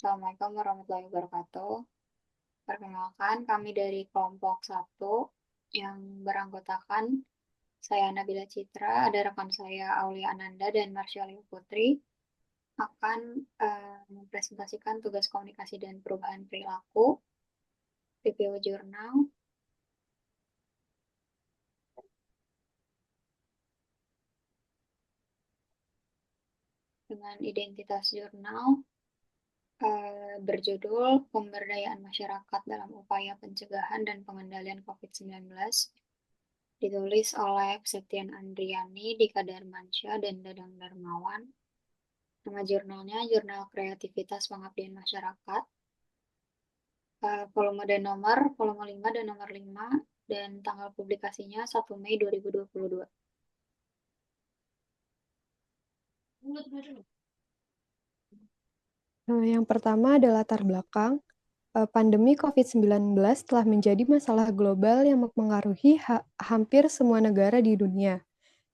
Assalamualaikum warahmatullahi wabarakatuh. Perkenalkan, kami dari kelompok 1 yang beranggotakan saya Nabila Citra, ada rekan saya Aulia Ananda dan Marshalia Putri akan mempresentasikan tugas komunikasi dan perubahan perilaku PPO Jurnal dengan identitas jurnal berjudul Pemberdayaan Masyarakat dalam Upaya Pencegahan dan Pengendalian COVID-19, ditulis oleh Septian Andriani, Dika Darmansyah, dan Dadang Darmawan. Nama jurnalnya Jurnal Kreativitas Pengabdian Masyarakat. Volume 5 dan nomor 5, dan tanggal publikasinya 1 Mei 2022. Yang pertama adalah latar belakang. Pandemi COVID-19 telah menjadi masalah global yang mempengaruhi hampir semua negara di dunia.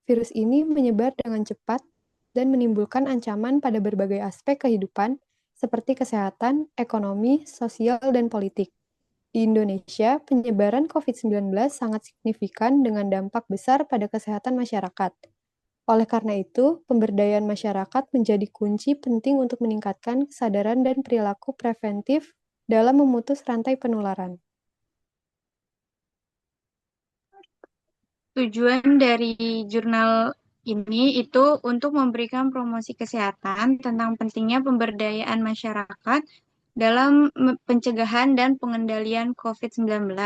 Virus ini menyebar dengan cepat dan menimbulkan ancaman pada berbagai aspek kehidupan seperti kesehatan, ekonomi, sosial, dan politik. Di Indonesia, penyebaran COVID-19 sangat signifikan dengan dampak besar pada kesehatan masyarakat. Oleh karena itu, pemberdayaan masyarakat menjadi kunci penting untuk meningkatkan kesadaran dan perilaku preventif dalam memutus rantai penularan. Tujuan dari jurnal ini itu untuk memberikan promosi kesehatan tentang pentingnya pemberdayaan masyarakat dalam pencegahan dan pengendalian COVID-19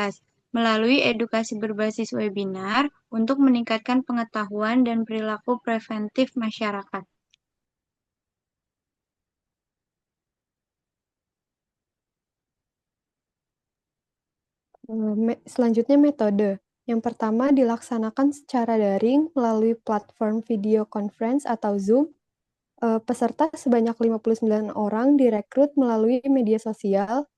melalui edukasi berbasis webinar untuk meningkatkan pengetahuan dan perilaku preventif masyarakat. Selanjutnya metode. Yang pertama dilaksanakan secara daring melalui platform video conference atau Zoom. Peserta sebanyak 59 orang direkrut melalui media sosial.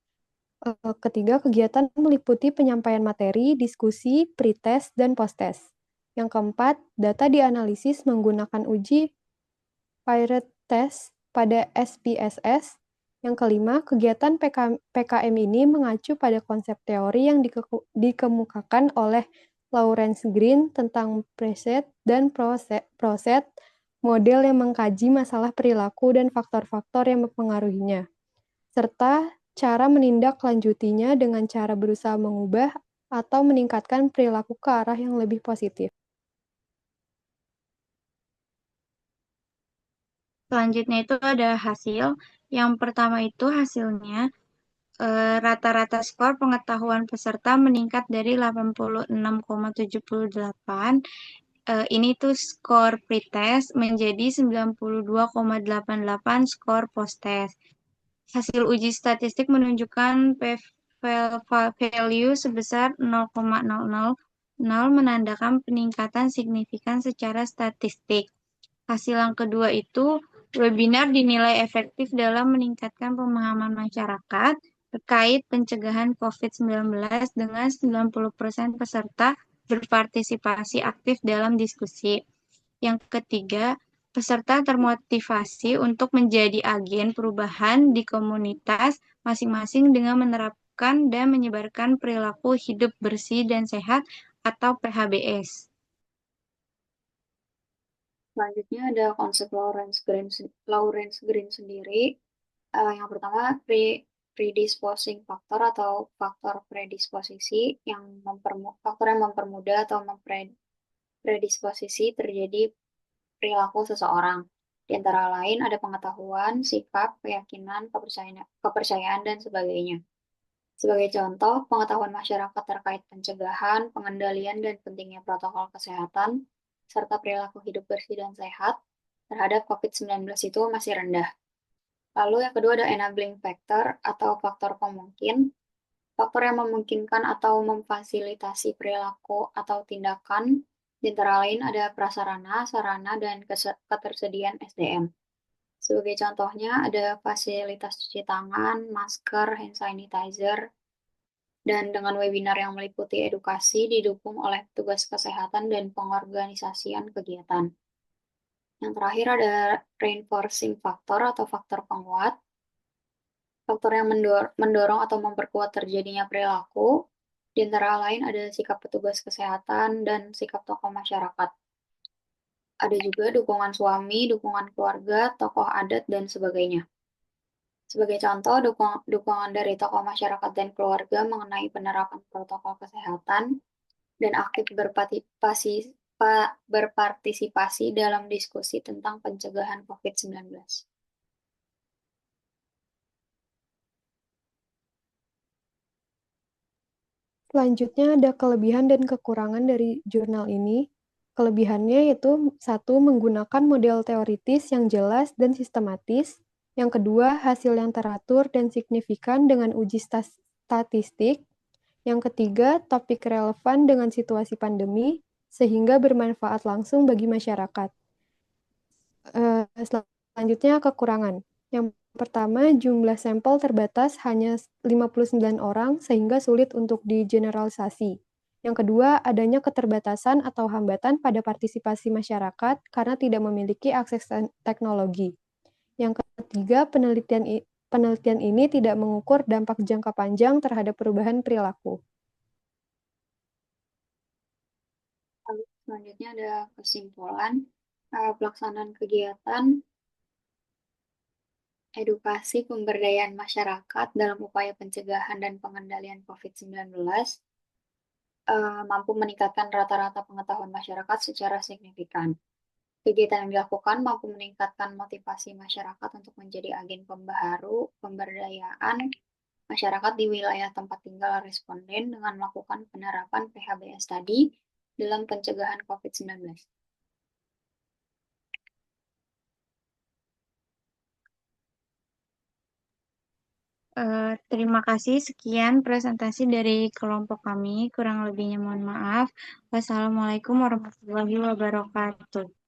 Ketiga, kegiatan meliputi penyampaian materi, diskusi, pretest, dan posttest. Yang keempat, data dianalisis menggunakan uji pilot test pada SPSS. Yang kelima, kegiatan PKM ini mengacu pada konsep teori yang dikemukakan oleh Lawrence Green tentang preset dan proset, model yang mengkaji masalah perilaku dan faktor-faktor yang mempengaruhinya, serta cara menindaklanjutinya dengan cara berusaha mengubah atau meningkatkan perilaku ke arah yang lebih positif. Selanjutnya itu ada hasil. Yang pertama itu hasilnya rata-rata skor pengetahuan peserta meningkat dari 86,78. Ini tuh skor pretest menjadi 92,88 skor posttest. Hasil uji statistik menunjukkan p-value sebesar 0,000 menandakan peningkatan signifikan secara statistik. Hasil yang kedua itu webinar dinilai efektif dalam meningkatkan pemahaman masyarakat terkait pencegahan COVID-19 dengan 90% peserta berpartisipasi aktif dalam diskusi. Yang ketiga, peserta termotivasi untuk menjadi agen perubahan di komunitas masing-masing dengan menerapkan dan menyebarkan perilaku hidup bersih dan sehat atau PHBS. Selanjutnya ada konsep Lawrence Green sendiri. Yang pertama, predisposing faktor atau faktor predisposisi faktor yang mempermudah atau mempredisposisi terjadi perilaku seseorang. Di antara lain ada pengetahuan, sikap, keyakinan, kepercayaan, dan sebagainya. Sebagai contoh, pengetahuan masyarakat terkait pencegahan, pengendalian, dan pentingnya protokol kesehatan, serta perilaku hidup bersih dan sehat terhadap COVID-19 itu masih rendah. Lalu yang kedua ada enabling factor atau faktor pemungkin. Faktor yang memungkinkan atau memfasilitasi perilaku atau tindakan, di antara lain ada prasarana, sarana, dan ketersediaan SDM. Sebagai contohnya ada fasilitas cuci tangan, masker, hand sanitizer, dan dengan webinar yang meliputi edukasi didukung oleh petugas kesehatan dan pengorganisasian kegiatan. Yang terakhir ada reinforcing factor atau faktor penguat. Faktor yang mendorong atau memperkuat terjadinya perilaku, di antara lain ada sikap petugas kesehatan dan sikap tokoh masyarakat. Ada juga dukungan suami, dukungan keluarga, tokoh adat, dan sebagainya. Sebagai contoh, dukungan dari tokoh masyarakat dan keluarga mengenai penerapan protokol kesehatan dan aktif berpartisipasi dalam diskusi tentang pencegahan COVID-19. Selanjutnya ada kelebihan dan kekurangan dari jurnal ini. Kelebihannya yaitu satu, menggunakan model teoritis yang jelas dan sistematis. Yang kedua, hasil yang teratur dan signifikan dengan uji statistik. Yang ketiga, topik relevan dengan situasi pandemi, sehingga bermanfaat langsung bagi masyarakat. Selanjutnya, kekurangan. Yang pertama, jumlah sampel terbatas hanya 59 orang, sehingga sulit untuk digeneralisasi. Yang kedua, adanya keterbatasan atau hambatan pada partisipasi masyarakat karena tidak memiliki akses teknologi. Yang ketiga, penelitian ini tidak mengukur dampak jangka panjang terhadap perubahan perilaku. Lalu selanjutnya ada kesimpulan. Pelaksanaan kegiatan edukasi pemberdayaan masyarakat dalam upaya pencegahan dan pengendalian COVID-19 mampu meningkatkan rata-rata pengetahuan masyarakat secara signifikan. Kegiatan yang dilakukan mampu meningkatkan motivasi masyarakat untuk menjadi agen pembaharu pemberdayaan masyarakat di wilayah tempat tinggal responden dengan melakukan penerapan PHBS tadi dalam pencegahan COVID-19. Terima kasih. Sekian presentasi dari kelompok kami. Kurang lebihnya mohon maaf. Wassalamualaikum warahmatullahi wabarakatuh.